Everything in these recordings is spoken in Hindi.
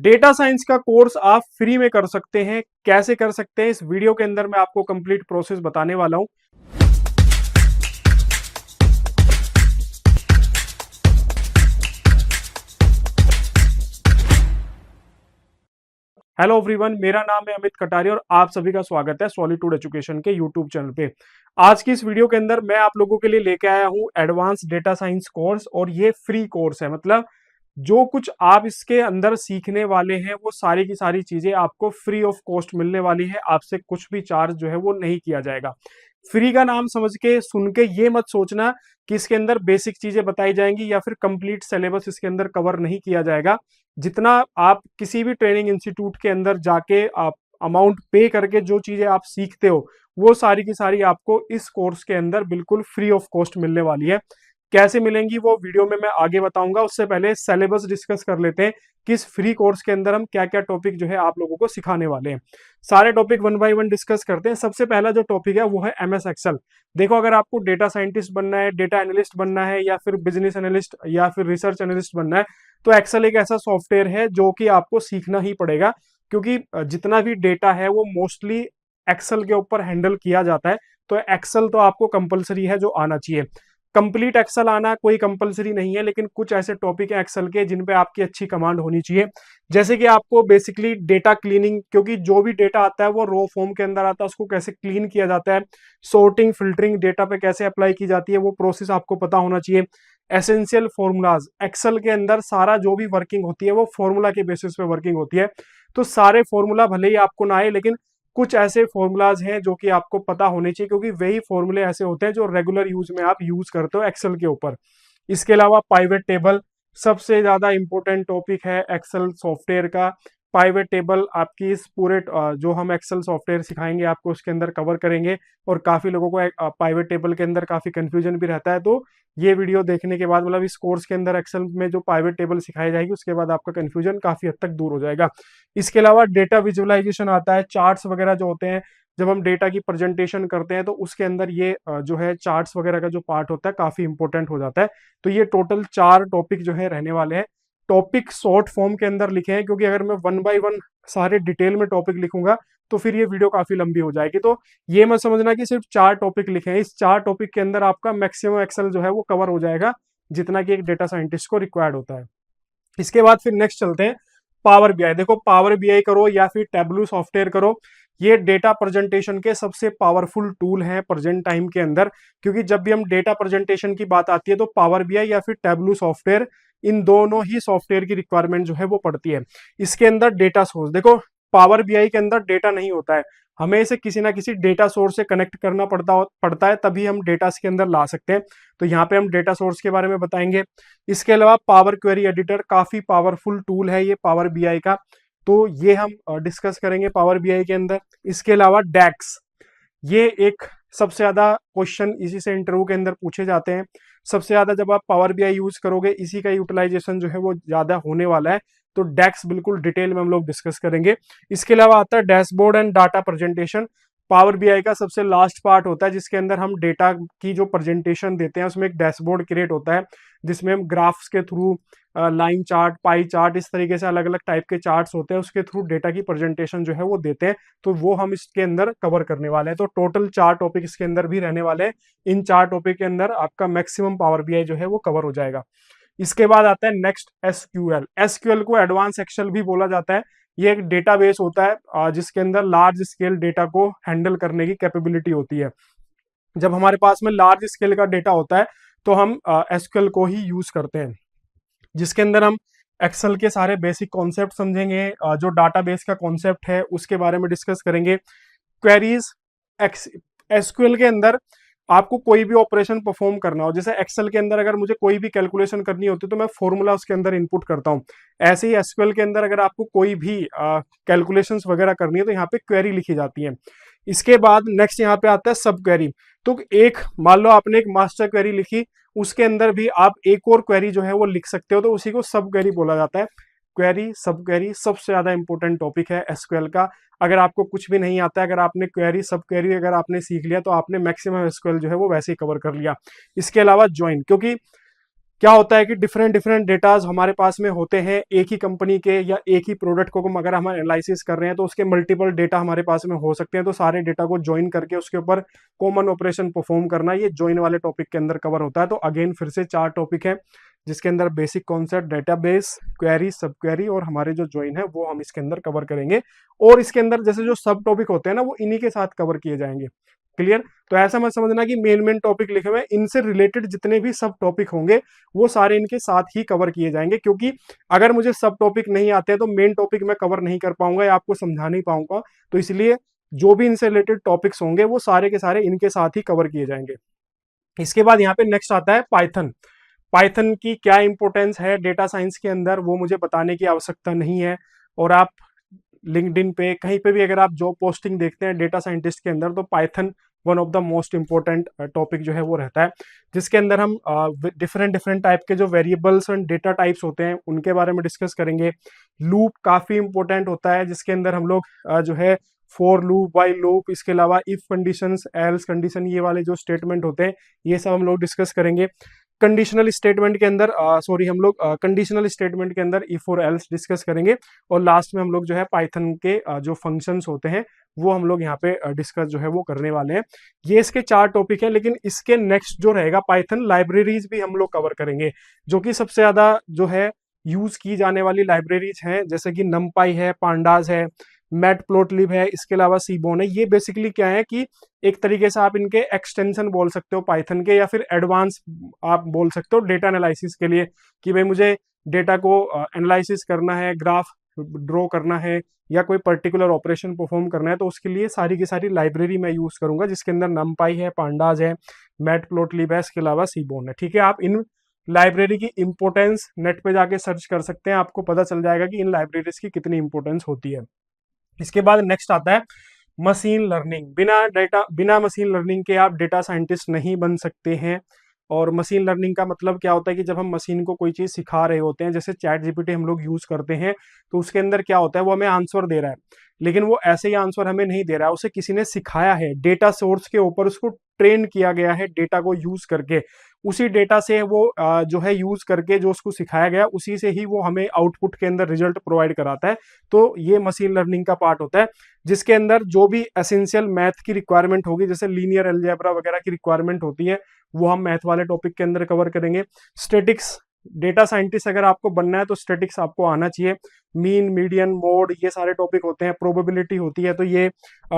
डेटा साइंस का कोर्स आप फ्री में कर सकते हैं। कैसे कर सकते हैं, इस वीडियो के अंदर मैं आपको कंप्लीट प्रोसेस बताने वाला हूं। हेलो एवरीवन, मेरा नाम है अमित कटारिया और आप सभी का स्वागत है सॉलिट्यूड एजुकेशन के यूट्यूब चैनल पे। आज की इस वीडियो के अंदर मैं आप लोगों के लिए लेके आया हूं एडवांस डेटा साइंस कोर्स, और ये फ्री कोर्स है। मतलब जो कुछ आप इसके अंदर सीखने वाले हैं वो सारी की सारी चीजें आपको फ्री ऑफ कॉस्ट मिलने वाली है। आपसे कुछ भी चार्ज जो है वो नहीं किया जाएगा। फ्री का नाम समझ के सुन के ये मत सोचना कि इसके अंदर बेसिक चीजें बताई जाएंगी या फिर कंप्लीट सिलेबस इसके अंदर कवर नहीं किया जाएगा। जितना आप किसी भी ट्रेनिंग इंस्टीट्यूट के अंदर जाके आप अमाउंट पे करके जो चीजें आप सीखते हो वो सारी की सारी आपको इस कोर्स के अंदर बिल्कुल फ्री ऑफ कॉस्ट मिलने वाली है। कैसे मिलेंगी वो वीडियो में मैं आगे बताऊंगा। उससे पहले सिलेबस डिस्कस कर लेते हैं कि इस फ्री कोर्स के अंदर हम क्या क्या टॉपिक जो है आप लोगों को सिखाने वाले हैं। सारे topic one by one discuss करते हैं। सबसे पहला जो टॉपिक है वो है एमएस एक्सेल। देखो, अगर आपको डेटा साइंटिस्ट बनना है, डेटा एनालिस्ट बनना है, या फिर बिजनेस एनालिस्ट या फिर रिसर्च एनालिस्ट बनना है, तो एक्सेल एक ऐसा सॉफ्टवेयर है जो कि आपको सीखना ही पड़ेगा। क्योंकि जितना भी डेटा है वो मोस्टली एक्सेल के ऊपर हैंडल किया जाता है। तो एक्सेल तो आपको कंपलसरी है जो आना चाहिए। कंप्लीट एक्सेल आना कोई कंपलसरी नहीं है, लेकिन कुछ ऐसे टॉपिक है एक्सेल के जिन पे आपकी अच्छी कमांड होनी चाहिए। जैसे कि आपको बेसिकली डेटा क्लीनिंग, क्योंकि जो भी डेटा आता है वो रो फॉर्म के अंदर आता है, उसको कैसे क्लीन किया जाता है, सॉर्टिंग फिल्टरिंग डेटा पे कैसे अप्लाई की जाती है, वो प्रोसेस आपको पता होना चाहिए। एसेंशियल फॉर्मूलाज, एक्सेल के अंदर सारा जो भी वर्किंग होती है वो फॉर्मूला के बेसिस पे वर्किंग होती है। तो सारे फॉर्मूला भले ही आपको ना आए, लेकिन कुछ ऐसे फॉर्मूलाज हैं जो कि आपको पता होने चाहिए, क्योंकि वही फॉर्मूले ऐसे होते हैं जो रेगुलर यूज में आप यूज करते हो एक्सेल के ऊपर। इसके अलावा पाइवेट टेबल सबसे ज्यादा इंपॉर्टेंट टॉपिक है एक्सेल सॉफ्टवेयर का। पाइवेट टेबल आपकी इस पूरे जो हम एक्सेल सॉफ्टवेयर सिखाएंगे आपको उसके अंदर कवर करेंगे। और काफी लोगों को पाइवेट टेबल के अंदर काफी कंफ्यूजन भी रहता है। तो ये वीडियो देखने के बाद, मतलब इस कोर्स के अंदर एक्सेल में जो पाइवेट टेबल सिखाई जाएगी उसके बाद आपका कंफ्यूजन काफी हद तक दूर हो जाएगा। इसके अलावा डेटा विजुअलाइजेशन आता है, चार्ट्स वगैरह जो होते हैं। जब हम डेटा की प्रेजेंटेशन करते हैं तो उसके अंदर ये जो है चार्ट्स वगैरह का जो पार्ट होता है काफी इंपॉर्टेंट हो जाता है। तो ये टोटल 4 टॉपिक जो है रहने वाले हैं। टॉपिक शॉर्ट फॉर्म के अंदर लिखे हैं, क्योंकि अगर मैं वन बाय वन सारे डिटेल में टॉपिक लिखूंगा तो फिर ये वीडियो काफी लंबी हो जाएगी। तो ये मत समझना कि सिर्फ 4 टॉपिक लिखे हैं। इस 4 टॉपिक के अंदर आपका मैक्सिमम एक्सेल जो है वो कवर हो जाएगा, जितना कि एक डेटा साइंटिस्ट को रिक्वायर्ड होता है। इसके बाद फिर नेक्स्ट चलते हैं पावर बीआई। देखो, पावर बीआई करो या फिर टैबलू सॉफ्टवेयर करो, ये डेटा प्रेजेंटेशन के सबसे पावरफुल टूल हैं प्रेजेंट टाइम के अंदर। क्योंकि जब भी हम डेटा प्रेजेंटेशन की बात आती है तो पावर बीआई या फिर टैबलू सॉफ्टवेयर, इन दोनों ही सॉफ्टवेयर की रिक्वायरमेंट जो है वो पड़ती है। इसके अंदर डेटा सोर्स, देखो पावर बीआई के अंदर डेटा नहीं होता है, हमें इसे किसी ना किसी डेटा सोर्स से कनेक्ट करना पड़ता है, तभी हम डेटा इसके अंदर ला सकते हैं। तो यहाँ पे हम डेटा सोर्स के बारे में बताएंगे। इसके अलावा पावर क्वेरी एडिटर काफी पावरफुल टूल है ये पावर बीआई का, तो ये हम डिस्कस करेंगे पावर बीआई के अंदर। इसके अलावा डैक्स, ये एक सबसे ज्यादा क्वेश्चन इसी से इंटरव्यू के अंदर पूछे जाते हैं। सबसे ज्यादा जब आप पावर बीआई यूज करोगे इसी का यूटिलाइजेशन जो है वो ज्यादा होने वाला है। तो डेक्स बिल्कुल डिटेल में हम लोग डिस्कस करेंगे। इसके अलावा आता है dashboard and data presentation. Power BI का सबसे लास्ट पार्ट होता है जिसके अंदर हम डेटा की जो प्रेजेंटेशन देते हैं उसमें एक डैशबोर्ड क्रिएट होता है, जिसमें हम ग्राफ्स के through, line chart, pie chart, इस तरीके से अलग अलग टाइप के चार्ट्स होते हैं, उसके थ्रू डेटा की प्रेजेंटेशन जो है वो देते हैं। तो वो हम इसके अंदर कवर करने वाले हैं। तो टोटल 4 टॉपिक इसके अंदर भी रहने वाले हैं। इन 4 टॉपिक के अंदर आपका मैक्सिमम पावर बीआई जो है वो कवर हो जाएगा। इसके बाद आता है नेक्स्ट एसक्यूएल। एसक्यूएल को एडवांस एक्सेल भी बोला जाता है। ये एक डेटाबेस होता है जिसके अंदर लार्ज स्केल डेटा को हैंडल करने की कैपेबिलिटी होती है। जब हमारे पास में लार्ज स्केल का डेटा होता है तो हम एसक्यूएल को ही यूज करते हैं, जिसके अंदर हम एक्सेल के सारे बेसिक कॉन्सेप्ट समझेंगे। जो डाटाबेस का कॉन्सेप्ट है उसके बारे में डिस्कस करेंगे। क्वेरीज, एसक्यूएल के अंदर आपको कोई भी ऑपरेशन परफॉर्म करना हो, जैसे एक्सेल के अंदर अगर मुझे कोई भी कैलकुलेशन करनी होती है तो मैं फॉर्मूला उसके अंदर इनपुट करता हूं। ऐसे ही एसक्यूएल के अंदर अगर आपको कोई भी कैलकुलेशंस वगैरह करनी है तो यहाँ पे क्वेरी लिखी जाती है। इसके बाद नेक्स्ट यहाँ पे आता है सब क्वेरी। तो एक मान लो आपने एक मास्टर क्वेरी लिखी, उसके अंदर भी आप एक और क्वेरी जो है वो लिख सकते हो, तो उसी को सब क्वेरी बोला जाता है। क्वेरी, सब क्वेरी सबसे ज्यादा इंपॉर्टेंट टॉपिक है एसक्यूएल का। अगर आपको कुछ भी नहीं आता है, अगर आपने क्वेरी सब क्वेरी अगर आपने सीख लिया तो आपने मैक्सिमम एसक्यूएल जो है वो वैसे ही कवर कर लिया। इसके अलावा ज्वाइन, क्योंकि क्या होता है कि डिफरेंट डिफरेंट डेटाज हमारे पास में होते हैं एक ही कंपनी के या एक ही प्रोडक्ट को अगर हम एनालिसिस कर रहे हैं तो उसके मल्टीपल डेटा हमारे पास में हो सकते हैं। तो सारे डेटा को ज्वाइन करके उसके ऊपर कॉमन ऑपरेशन परफॉर्म करना, ये ज्वाइन वाले टॉपिक के अंदर कवर होता है। तो अगेन फिर से 4 टॉपिक है जिसके अंदर बेसिक कॉन्सेप्ट, डेटाबेस, क्वेरी, सब क्वेरी और हमारे जो ज्वाइन है वो हम इसके अंदर कवर करेंगे। और इसके अंदर जैसे जो सब टॉपिक होते हैं ना वो इन्हीं के साथ कवर किए जाएंगे। क्लियर? तो ऐसा मत समझना कि मेन मेन टॉपिक लिखे हुए हैं, इनसे रिलेटेड जितने भी सब टॉपिक होंगे वो सारे इनके साथ ही कवर किए जाएंगे, क्योंकि अगर मुझे सब टॉपिक नहीं आते हैं तो मेन टॉपिक मैं कवर नहीं कर पाऊंगा या आपको समझा नहीं पाऊंगा। तो इसलिए जो भी इनसे रिलेटेड टॉपिक्स होंगे वो सारे के सारे इनके साथ ही कवर किए जाएंगे। इसके बाद यहाँ पे नेक्स्ट आता है पाइथन। पाइथन की क्या इंपॉर्टेंस है डेटा साइंस के अंदर वो मुझे बताने की आवश्यकता नहीं है। और आप लिंक्डइन पे कहीं पे भी अगर आप जॉब पोस्टिंग देखते हैं डेटा साइंटिस्ट के अंदर तो Python one of the most important topic जो है वो रहता है, जिसके अंदर हम डिफरेंट डिफरेंट टाइप के जो वेरिएबल्स एंड डेटा टाइप्स होते हैं उनके बारे में डिस्कस करेंगे। लूप काफी इंपॉर्टेंट होता है जिसके अंदर हम लोग जो है फॉर लूप, व्हाइल लूप, इसके अलावा इफ कंडीशंस, एल्स कंडीशन, ये वाले जो स्टेटमेंट होते हैं ये सब हम लोग डिस्कस करेंगे। कंडीशनल स्टेटमेंट के अंदर हम लोग कंडीशनल स्टेटमेंट के अंदर इफ और एल्स डिस्कस करेंगे। और लास्ट में हम लोग जो है पाइथन के जो फंक्शंस होते हैं वो हम लोग यहाँ पे डिस्कस जो है वो करने वाले हैं। ये इसके 4 टॉपिक हैं, लेकिन इसके नेक्स्ट जो रहेगा पाइथन लाइब्रेरीज भी हम लोग कवर करेंगे, जो कि सबसे ज्यादा जो है यूज की जाने वाली लाइब्रेरीज हैं, जैसे कि नमपाई है, पांडास है, मैटप्लोटलिब है, इसके अलावा सीबोन है। ये बेसिकली क्या है कि एक तरीके से आप इनके एक्सटेंशन बोल सकते हो पाइथन के, या फिर एडवांस आप बोल सकते हो डेटा एनालिसिस के लिए, कि भाई मुझे डेटा को एनालिसिस करना है, ग्राफ ड्रॉ करना है या कोई पर्टिकुलर ऑपरेशन परफॉर्म करना है, तो उसके लिए सारी की सारी लाइब्रेरी मैं यूज करूंगा, जिसके अंदर नमपाई है, पांडास है, मैटप्लोटलिब है, इसके अलावा सीबोन है। ठीक है, आप इन लाइब्रेरी की इंपोर्टेंस नेट पे जाके सर्च कर सकते हैं, आपको पता चल जाएगा कि इन लाइब्रेरीज की कितनी इंपोर्टेंस होती है। इसके बाद नेक्स्ट आता है मशीन लर्निंग। बिना मशीन लर्निंग के आप डेटा साइंटिस्ट नहीं बन सकते हैं। और मशीन लर्निंग का मतलब क्या होता है कि जब हम मशीन को कोई चीज सिखा रहे होते हैं, जैसे चैट जीपीटी हम लोग यूज करते हैं, तो उसके अंदर क्या होता है वो हमें आंसर दे रहा है, लेकिन वो ऐसे ही आंसर हमें नहीं दे रहा है, उसे किसी ने सिखाया है, डेटा सोर्स के ऊपर उसको ट्रेन किया गया है डेटा को यूज करके। उसी डेटा से वो जो है यूज करके जो उसको सिखाया गया उसी से ही वो हमें आउटपुट के अंदर रिजल्ट प्रोवाइड कराता है। तो ये मशीन लर्निंग का पार्ट होता है, जिसके अंदर जो भी एसेंशियल मैथ की रिक्वायरमेंट होगी, जैसे लीनियर अलजेब्रा वगैरह की रिक्वायरमेंट होती है, वो हम मैथ वाले टॉपिक के अंदर कवर करेंगे। स्टेटिक्स, डेटा साइंटिस्ट अगर आपको बनना है तो स्टेटिक्स आपको आना चाहिए। मीन, मीडियन, मोड, ये सारे टॉपिक होते हैं। प्रोबेबिलिटी होती है, तो ये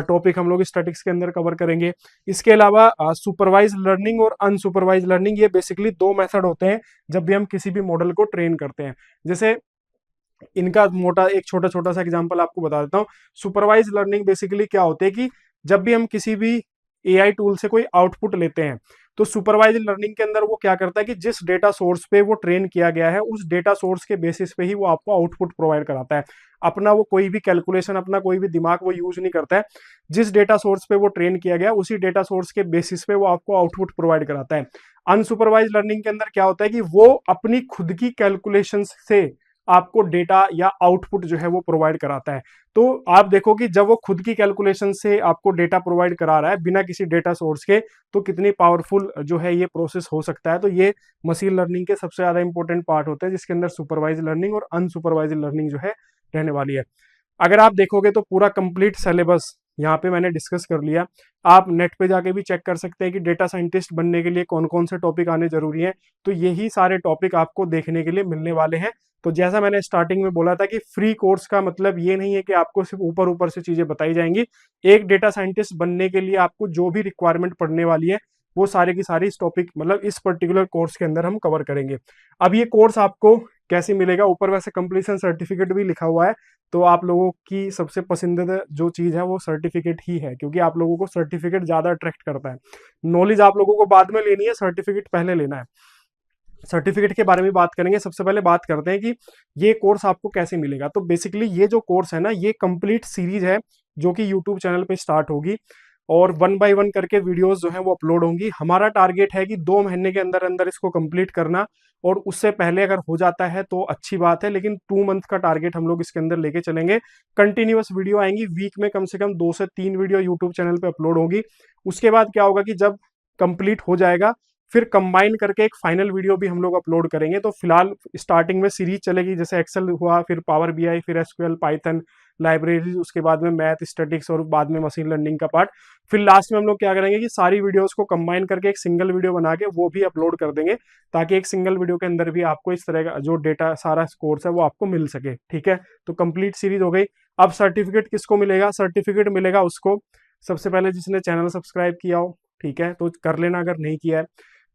टॉपिक हम लोग स्टैटिक्स के अंदर कवर करेंगे। इसके अलावा सुपरवाइज लर्निंग और अनसुपरवाइज लर्निंग, ये बेसिकली 2 मेथड होते हैं जब भी हम किसी भी मॉडल को ट्रेन करते हैं। जैसे इनका मोटा एक छोटा छोटा सा एग्जांपल आपको बता देता हूँ। सुपरवाइज लर्निंग बेसिकली क्या होते हैं कि जब भी हम किसी भी एआई टूल से कोई आउटपुट लेते हैं, तो सुपरवाइज लर्निंग के अंदर वो क्या करता है कि जिस डेटा सोर्स पे वो ट्रेन किया गया है उस डेटा सोर्स के बेसिस पे ही वो आपको आउटपुट प्रोवाइड कराता है। अपना वो कोई भी कैलकुलेशन, अपना कोई भी दिमाग वो यूज नहीं करता है। जिस डेटा सोर्स पे वो ट्रेन किया गया उसी डेटा सोर्स के बेसिस पे वो आपको आउटपुट प्रोवाइड कराता है। अनसुपरवाइज लर्निंग के अंदर क्या होता है कि वो अपनी खुद की कैलकुलेशन से आपको डेटा या आउटपुट जो है वो प्रोवाइड कराता है। तो आप देखो कि जब वो खुद की कैलकुलेशन से आपको डेटा प्रोवाइड करा रहा है बिना किसी डेटा सोर्स के, तो कितनी पावरफुल जो है ये प्रोसेस हो सकता है। तो ये मशीन लर्निंग के सबसे ज्यादा इंपॉर्टेंट पार्ट होते हैं, जिसके अंदर सुपरवाइज लर्निंग और अनसुपरवाइज लर्निंग जो है रहने वाली है। अगर आप देखोगे तो पूरा कंप्लीट सिलेबस यहाँ पे मैंने डिस्कस कर लिया। आप नेट पे जाके भी चेक कर सकते हैं कि डेटा साइंटिस्ट बनने के लिए कौन कौन से टॉपिक आने जरूरी हैं। तो यही सारे टॉपिक आपको देखने के लिए मिलने वाले हैं। तो जैसा मैंने स्टार्टिंग में बोला था कि फ्री कोर्स का मतलब ये नहीं है कि आपको सिर्फ ऊपर ऊपर से चीजें बताई जाएंगी। एक डेटा साइंटिस्ट बनने के लिए आपको जो भी रिक्वायरमेंट पड़ने वाली है वो सारे की सारी इस टॉपिक मतलब इस पर्टिकुलर कोर्स के अंदर हम कवर करेंगे। अब ये कोर्स आपको कैसे मिलेगा, ऊपर वैसे कंप्लीशन सर्टिफिकेट भी लिखा हुआ है। तो आप लोगों की सबसे पसंदीदा जो चीज है वो सर्टिफिकेट ही है, क्योंकि आप लोगों को सर्टिफिकेट ज्यादा अट्रैक्ट करता है। नॉलेज आप लोगों को बाद में लेनी है, सर्टिफिकेट पहले लेना है। सर्टिफिकेट के बारे में बात करेंगे। सबसे पहले बात करते हैं कि ये कोर्स आपको कैसे मिलेगा। तो बेसिकली ये जो कोर्स है ना, ये कंप्लीट सीरीज है जो कि यूट्यूब चैनल पे स्टार्ट होगी और 1 बाय 1 करके वीडियोस जो है वो अपलोड होंगी। हमारा टारगेट है कि 2 महीने के अंदर अंदर इसको कंप्लीट करना, और उससे पहले अगर हो जाता है तो अच्छी बात है, लेकिन 2 मंथ का टारगेट हम लोग इसके अंदर लेके चलेंगे। कंटिन्यूअस वीडियो आएंगी, वीक में कम से कम 2 से 3 वीडियो यूट्यूब चैनल पे अपलोड होगी। उसके बाद क्या होगा कि जब कंप्लीट हो जाएगा फिर कंबाइन करके एक फाइनल वीडियो भी हम लोग अपलोड करेंगे। तो फिलहाल स्टार्टिंग में सीरीज चलेगी, जैसे एक्सेल हुआ, फिर पावर बीआई, फिर एसक्यूएल, पाइथन लाइब्रेरीज, उसके बाद में मैथ, स्टैटिक्स और बाद में मशीन लर्निंग का पार्ट। फिर लास्ट में हम लोग क्या करेंगे कि सारी वीडियोस को कंबाइन करके एक सिंगल वीडियो बना के वो भी अपलोड कर देंगे, ताकि एक सिंगल वीडियो के अंदर भी आपको इस तरह का जो डेटा सारा कोर्स है वो आपको मिल सके। ठीक है, तो कंप्लीट सीरीज हो गई। अब सर्टिफिकेट किसको मिलेगा? सर्टिफिकेट मिलेगा उसको सबसे पहले जिसने चैनल सब्सक्राइब किया हो, ठीक है, तो कर लेना अगर नहीं किया है।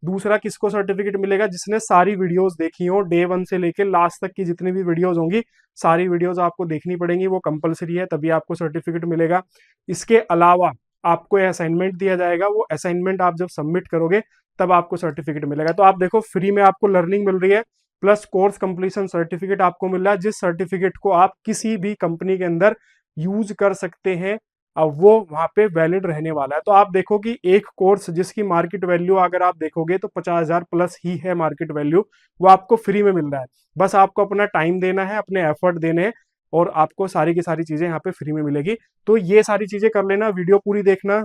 दूसरा किसको सर्टिफिकेट मिलेगा? जिसने सारी वीडियोस देखी हो, डे 1 से लेकर लास्ट तक की जितनी भी वीडियोस होंगी, सारी वीडियोस आपको देखनी पड़ेंगी, वो कंपलसरी है, तभी आपको सर्टिफिकेट मिलेगा। इसके अलावा आपको असाइनमेंट दिया जाएगा, वो असाइनमेंट आप जब सबमिट करोगे तब आपको सर्टिफिकेट मिलेगा। तो आप देखो, फ्री में आपको लर्निंग मिल रही है, प्लस कोर्स कंप्लीशन सर्टिफिकेट आपको मिल रहा है, जिस सर्टिफिकेट को आप किसी भी कंपनी के अंदर यूज कर सकते हैं। अब वो वहां पे वैलिड रहने वाला है। तो आप देखो कि एक कोर्स जिसकी मार्केट वैल्यू अगर आप देखोगे तो 50,000 प्लस ही है मार्केट वैल्यू, वो आपको फ्री में मिल रहा है। बस आपको अपना टाइम देना है, अपने एफर्ट देने हैं, और आपको सारी की सारी चीजें यहाँ पे फ्री में मिलेगी। तो ये सारी चीजें कर लेना, वीडियो पूरी देखना,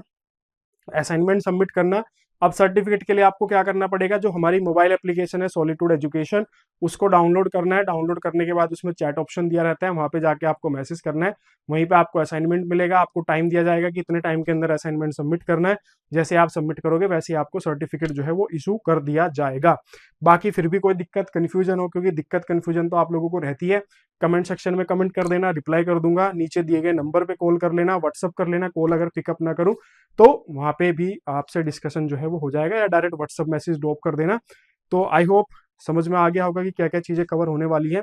असाइनमेंट सबमिट करना। अब सर्टिफिकेट के लिए आपको क्या करना पड़ेगा? जो हमारी मोबाइल एप्लीकेशन है सॉलिट्यूड एजुकेशन, उसको डाउनलोड करना है। डाउनलोड करने के बाद उसमें चैट ऑप्शन दिया रहता है, वहां पे जाके आपको मैसेज करना है, वहीं पे आपको असाइनमेंट मिलेगा। आपको टाइम दिया जाएगा कि इतने टाइम के अंदर असाइनमेंट सबमिट करना है। जैसे आप सबमिट करोगे वैसे ही आपको सर्टिफिकेट जो है वो इशू कर दिया जाएगा। बाकी फिर भी कोई दिक्कत कन्फ्यूजन हो, क्योंकि दिक्कत कन्फ्यूजन तो आप लोगों को रहती है, कमेंट सेक्शन में कमेंट कर देना, रिप्लाई कर दूंगा। नीचे दिए गए नंबर पे कॉल कर लेना, व्हाट्सअप कर लेना, कॉल अगर पिकअप ना करूं तो वहां पे भी आपसे डिस्कशन जो है वो हो जाएगा, या डायरेक्ट व्हाट्सअप मैसेज ड्रॉप कर देना। तो आई होप समझ में आ गया होगा कि क्या क्या चीजें कवर होने वाली है।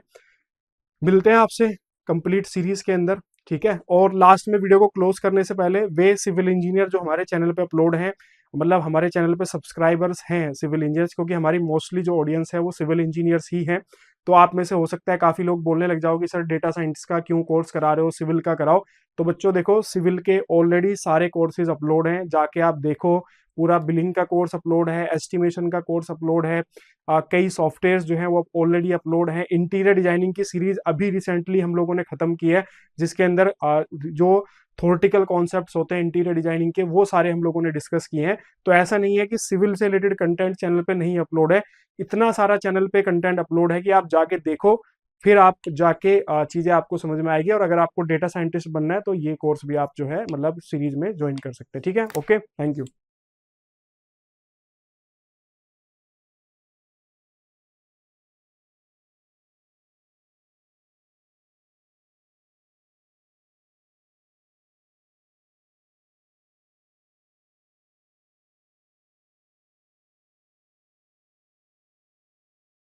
मिलते हैं आपसे कंप्लीट सीरीज के अंदर, ठीक है। और लास्ट में वीडियो को क्लोज करने से पहले, वे सिविल इंजीनियर जो हमारे चैनल पे अपलोड हैं, मतलब हमारे चैनल पे सब्सक्राइबर्स हैं सिविल इंजीनियर्स, क्योंकि हमारी मोस्टली जो ऑडियंस है वो सिविल इंजीनियर्स ही है। तो आप में से हो सकता है काफी लोग बोलने लग जाओ कि सर डेटा साइंस का क्यों कोर्स करा रहे हो, सिविल का कराओ। तो बच्चों देखो, सिविल के ऑलरेडी सारे कोर्सेज अपलोड हैं, जाके आप देखो। पूरा बिलिंग का कोर्स अपलोड है, एस्टिमेशन का कोर्स अपलोड है, कई सॉफ्टवेयर्स जो हैं वो ऑलरेडी अपलोड हैं। इंटीरियर डिजाइनिंग की सीरीज अभी रिसेंटली हम लोगों ने खत्म की है, जिसके अंदर जो थोरेटिकल कॉन्सेप्ट्स होते हैं इंटीरियर डिजाइनिंग के, वो सारे हम लोगों ने डिस्कस किए हैं। तो ऐसा नहीं है कि सिविल से रिलेटेड कंटेंट चैनल पे नहीं अपलोड है, इतना सारा चैनल पे कंटेंट अपलोड है कि आप जाके देखो, फिर आप जाके चीजें आपको समझ में आएगी। और अगर आपको डेटा साइंटिस्ट बनना है तो ये कोर्स भी आप जो है मतलब सीरीज में ज्वाइन कर सकते हैं, ठीक है। Okay, thank you.